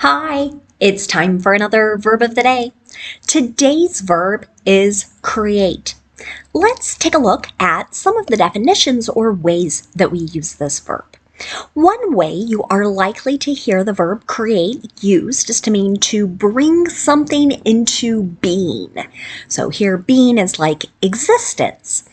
Hi, it's time for another verb of the day. Today's verb is create. Let's take a look at some of the definitions or ways that we use this verb. One way you are likely to hear the verb create used is to mean to bring something into being. So here being is like existence.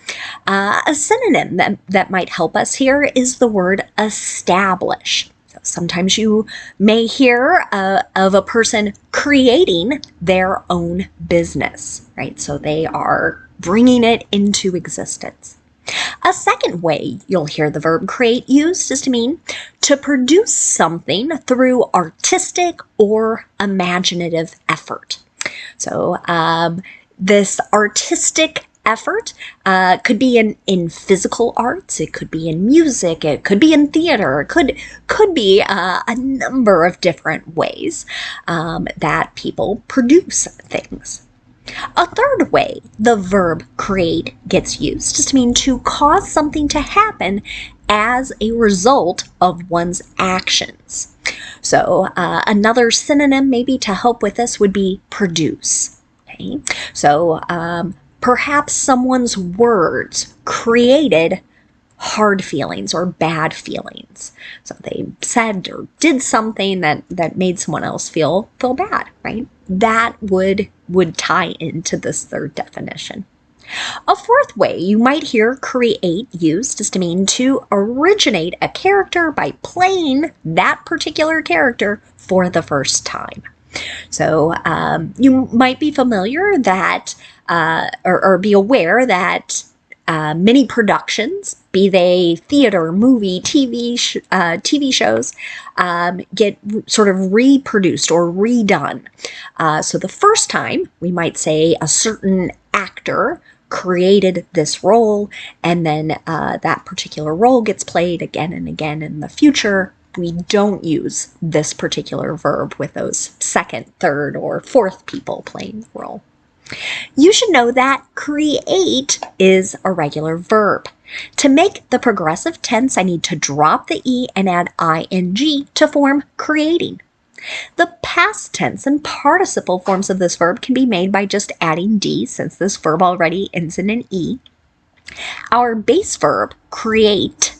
A synonym that might help us here is the word establish. Sometimes you may hear of a person creating their own business, right? So they are bringing it into existence. A second way you'll hear the verb create used is to mean to produce something through artistic or imaginative effort. So this artistic effort could be in physical arts, it could be in music, it could be in theater, it could be a number of different ways that people produce things. A third way the verb create gets used is to mean to cause something to happen as a result of one's actions. So another synonym maybe to help with this would be produce. Okay? So perhaps someone's words created hard feelings or bad feelings. So they said or did something that made someone else feel bad, right? That would tie into this third definition. A fourth way you might hear create used is to mean to originate a character by playing that particular character for the first time. So you might be familiar that or be aware that many productions, be they theater, movie, TV shows, get sort of reproduced or redone. So the first time, we might say a certain actor created this role, and then that particular role gets played again and again in the future. We don't use this particular verb with those second, third, or fourth people playing the role. You should know that create is a regular verb. To make the progressive tense, I need to drop the E and add ing to form creating. The past tense and participle forms of this verb can be made by just adding D, since this verb already ends in an E. Our base verb, create,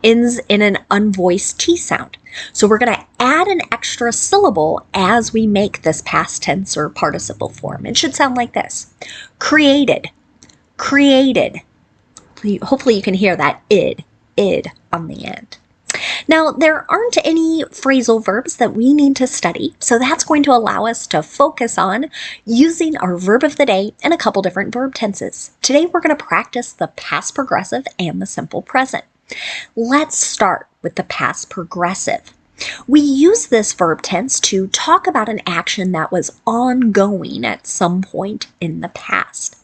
ends in an unvoiced T sound. So we're going to add an extra syllable as we make this past tense or participle form. It should sound like this. Created, created. Hopefully you can hear that id on the end. Now, there aren't any phrasal verbs that we need to study, so that's going to allow us to focus on using our verb of the day in a couple different verb tenses. Today, we're going to practice the past progressive and the simple present. Let's start with the past progressive. We use this verb tense to talk about an action that was ongoing at some point in the past.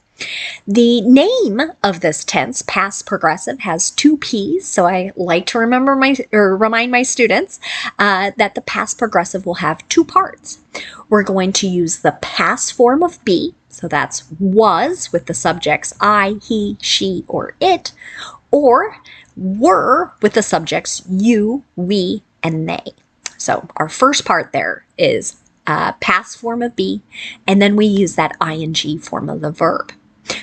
The name of this tense, past progressive, has two P's, so I like to remind my students that the past progressive will have two parts. We're going to use the past form of be, so that's was with the subjects I, he, she, or it, or were with the subjects you, we, and they. So our first part there is past form of be, and then we use that ing form of the verb.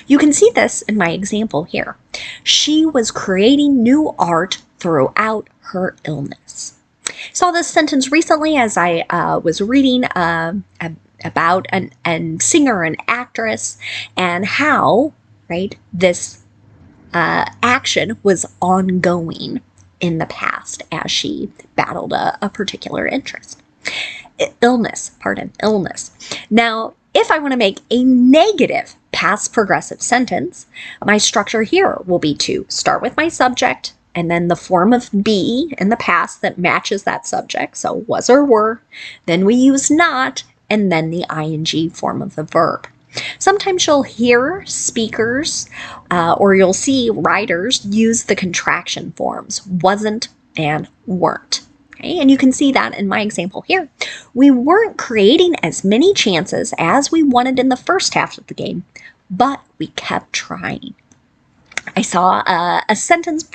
You can see this in my example here. She was creating new art throughout her illness. Saw this sentence recently as I was reading about a singer and actress and how, right, this action was ongoing in the past as she battled a particular illness. Now, if I want to make a negative past progressive sentence, my structure here will be to start with my subject and then the form of be in the past that matches that subject, so was or were. Then we use not, and then the ing form of the verb. Sometimes you'll hear speakers or you'll see writers use the contraction forms, wasn't and weren't. Okay, and you can see that in my example here. We weren't creating as many chances as we wanted in the first half of the game, but we kept trying. I saw a sentence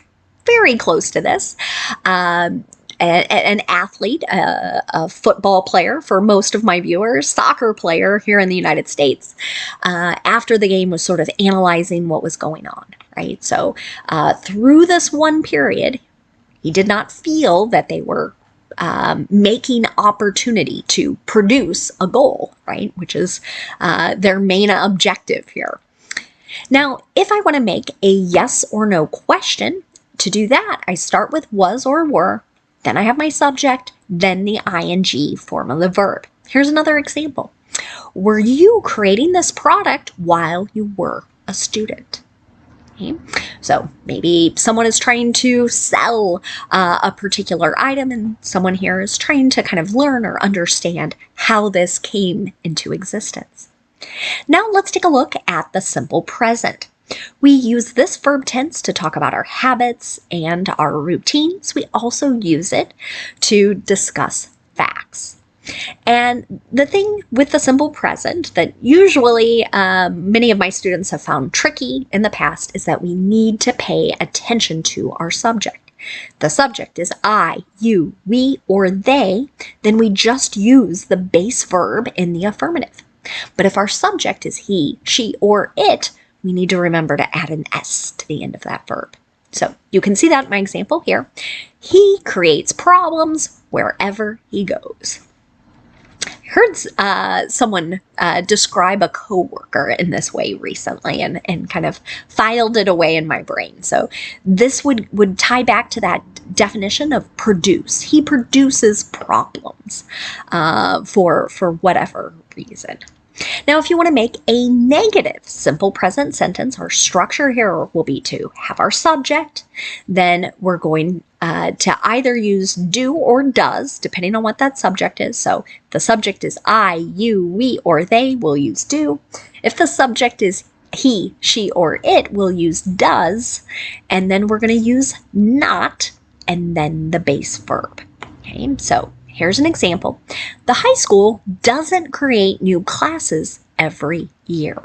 very close to this. an athlete, a football player for most of my viewers, soccer player here in the United States, after the game was sort of analyzing what was going on, right? So through this one period, he did not feel that they were making opportunity to produce a goal, right? Which is their main objective here. Now, if I want to make a yes or no question, to do that, I start with was or were, then I have my subject, then the ing form of the verb. Here's another example. Were you creating this product while you were a student? Okay. So maybe someone is trying to sell a particular item, and someone here is trying to kind of learn or understand how this came into existence. Now let's take a look at the simple present. We use this verb tense to talk about our habits and our routines. We also use it to discuss facts. And the thing with the simple present that usually many of my students have found tricky in the past is that we need to pay attention to our subject. The subject is I, you, we, or they, then we just use the base verb in the affirmative. But if our subject is he, she, or it, we need to remember to add an S to the end of that verb. So you can see that in my example here. He creates problems wherever he goes. I heard someone describe a coworker in this way recently and kind of filed it away in my brain. So this would tie back to that definition of produce. He produces problems for whatever reason. Now, if you want to make a negative simple present sentence, our structure here will be to have our subject, then we're going to either use do or does, depending on what that subject is. So if the subject is I, you, we, or they, we'll use do. If the subject is he, she, or it, we'll use does. And then we're going to use not, and then the base verb. Okay, so here's an example. The high school doesn't create new classes every year.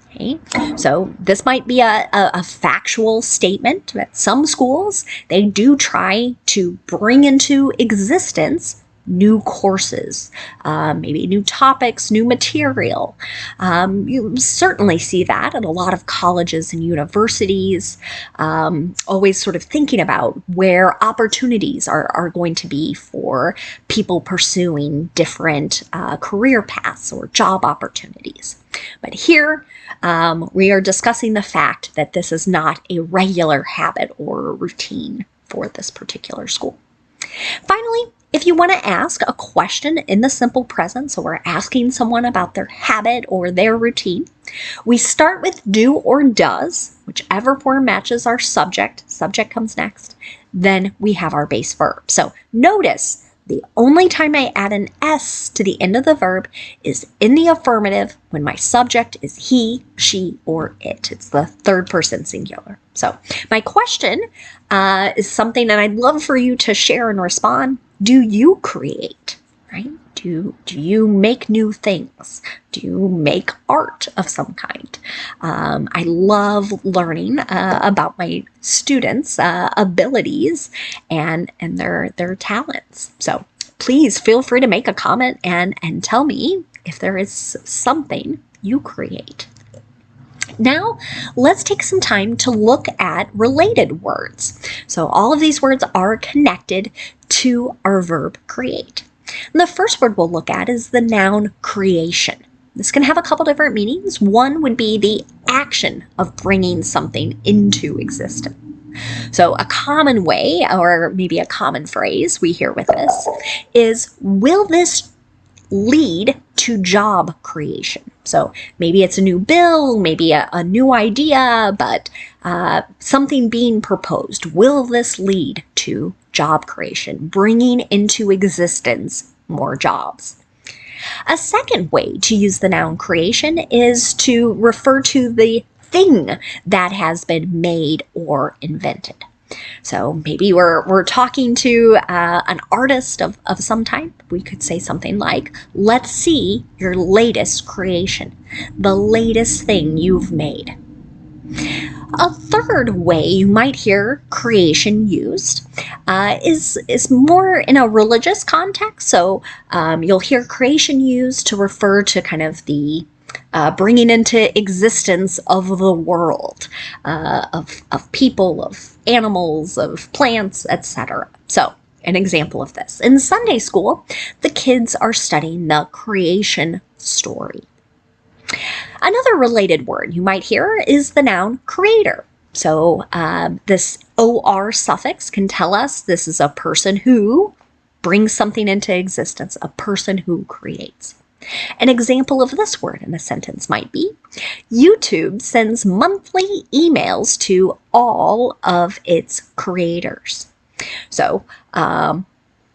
Okay, so this might be a factual statement that some schools, they do try to bring into existence new courses, maybe new topics, new material. You certainly see that at a lot of colleges and universities, always sort of thinking about where opportunities are going to be for people pursuing different career paths or job opportunities. But here, we are discussing the fact that this is not a regular habit or routine for this particular school. Finally, if you want to ask a question in the simple present, so we're asking someone about their habit or their routine, we start with do or does, whichever form matches our subject. Subject comes next. Then we have our base verb. So notice the only time I add an S to the end of the verb is in the affirmative when my subject is he, she, or it. It's the third person singular. So my question is something that I'd love for you to share and respond. Do you create, right? Do you make new things? Do you make art of some kind? I love learning about my students' abilities and their talents. So please feel free to make a comment and tell me if there is something you create. Now, let's take some time to look at related words. So all of these words are connected to our verb create. And the first word we'll look at is the noun creation. This can have a couple different meanings. One would be the action of bringing something into existence. So a common way, or maybe a common phrase we hear with this, is will this lead to job creation? So maybe it's a new bill, maybe a new idea, but something being proposed. Will this lead to job creation, bringing into existence more jobs? A second way to use the noun creation is to refer to the thing that has been made or invented. So maybe we're talking to an artist of some type. We could say something like, let's see your latest creation, the latest thing you've made. A third way you might hear creation used is more in a religious context. So you'll hear creation used to refer to kind of the bringing into existence of the world, of people, of animals, of plants, etc. So an example of this. In Sunday school, the kids are studying the creation story. Another related word you might hear is the noun creator. So this OR suffix can tell us this is a person who brings something into existence, a person who creates. An example of this word in a sentence might be, YouTube sends monthly emails to all of its creators. So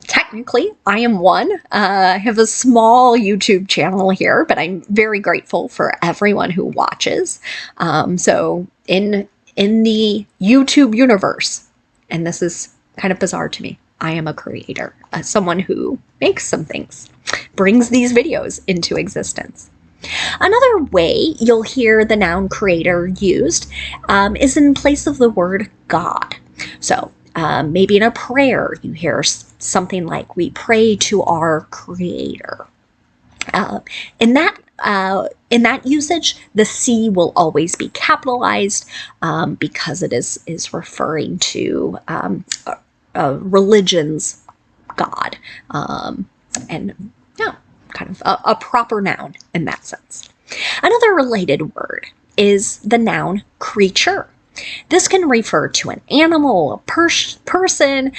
technically, I am one. I have a small YouTube channel here, but I'm very grateful for everyone who watches. So in the YouTube universe, and this is kind of bizarre to me, I am a creator, someone who makes some things, brings these videos into existence. Another way you'll hear the noun creator used is in place of the word God. So maybe in a prayer, you hear something like, we pray to our creator. In that usage, the C will always be capitalized because it is referring to a religion's God. And yeah, kind of a proper noun in that sense. Another related word is the noun creature. This can refer to an animal, a person,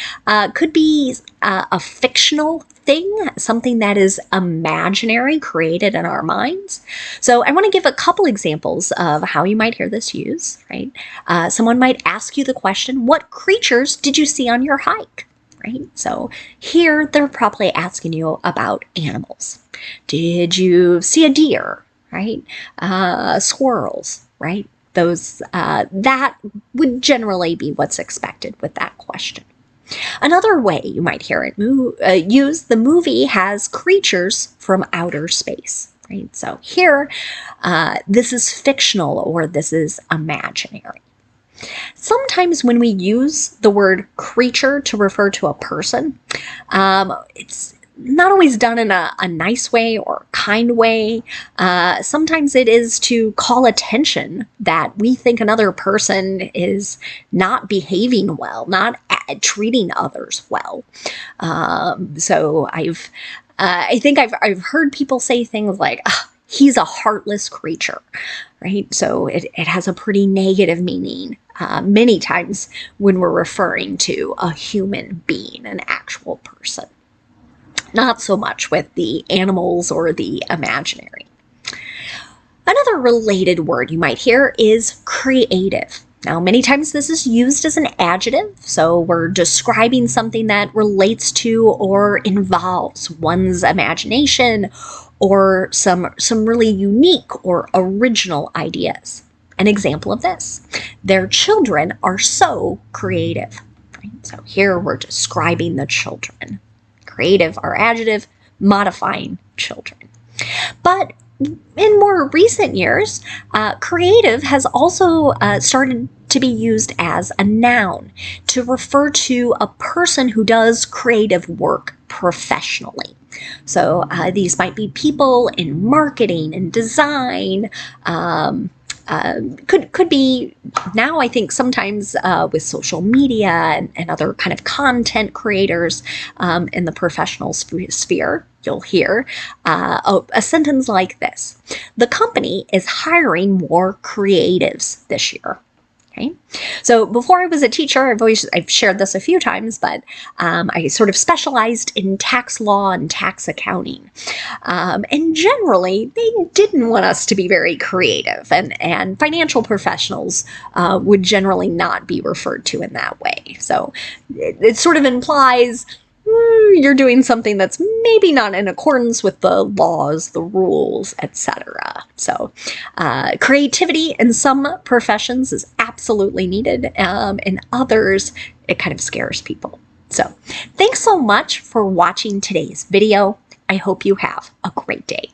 could be a fictional thing, something that is imaginary, created in our minds. So I want to give a couple examples of how you might hear this used, right? Someone might ask you the question, what creatures did you see on your hike? Right? So here they're probably asking you about animals. Did you see a deer? Right? Squirrels, right? Those that would generally be what's expected with that question. Another way you might hear it used, the movie has creatures from outer space. Right? So here, this is fictional or this is imaginary. Sometimes when we use the word creature to refer to a person, it's not always done in a nice way or kind way. Sometimes it is to call attention that we think another person is not behaving well, not treating others well. So I think I've heard people say things like, he's a heartless creature, right? So it has a pretty negative meaning many times when we're referring to a human being, an actual person. Not so much with the animals or the imaginary. Another related word you might hear is creative. Now, many times this is used as an adjective, so we're describing something that relates to or involves one's imagination or some really unique or original ideas. An example of this, their children are so creative. Right? So here we're describing the children. Creative, our adjective, modifying children. But in more recent years, creative has also started to be used as a noun to refer to a person who does creative work professionally. So these might be people in marketing and design, could be now, I think, sometimes with social media and other kind of content creators in the professional sphere, you'll hear a sentence like this. The company is hiring more creatives this year. Okay. So before I was a teacher, I've shared this a few times, but I sort of specialized in tax law and tax accounting. And generally, they didn't want us to be very creative, and financial professionals would generally not be referred to in that way. So it sort of implies you're doing something that's maybe not in accordance with the laws, the rules, etc. So creativity in some professions is absolutely needed. In others, it kind of scares people. So thanks so much for watching today's video. I hope you have a great day.